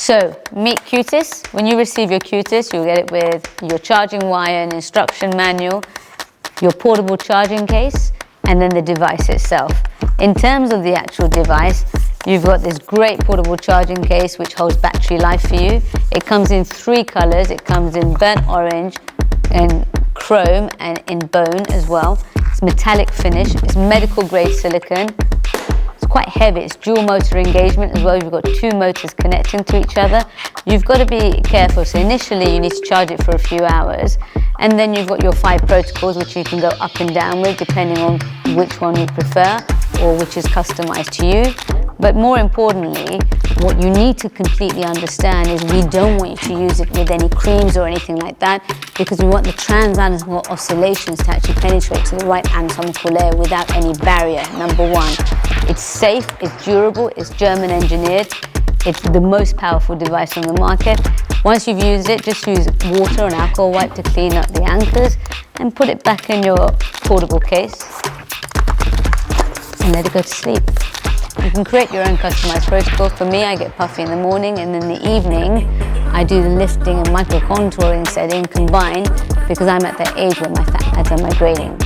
So, meet Cutis. When you receive your Cutis, you'll get it with your charging wire and instruction manual, your portable charging case, and then the device itself. In terms of the actual device, you've got this great portable charging case which holds battery life for you. It comes in 3 colors. It comes in burnt orange, in chrome, and in bone as well. It's metallic finish. It's medical grade silicone. It's quite heavy. It's dual motor engagement as well. You've got 2 motors connecting to each other. You've got to be careful. So initially you need to charge it for a few hours, and then you've got your 5 protocols which you can go up and down with depending on which one you prefer or which is customized to you. But more importantly, what you need to completely understand is we don't want you to use it with any creams or anything like that, because we want the trans-anatomical oscillations to actually penetrate to the right anatomical layer without any barrier, number 1. It's safe, it's durable, it's German engineered. It's the most powerful device on the market. Once you've used it, just use water and alcohol wipe to clean up the anchors and put it back in your portable case and let it go to sleep. You can create your own customized protocol. For me, I get puffy in the morning, and in the evening, I do the lifting and micro contouring setting combined, because I'm at that age where my fat pads are migrating.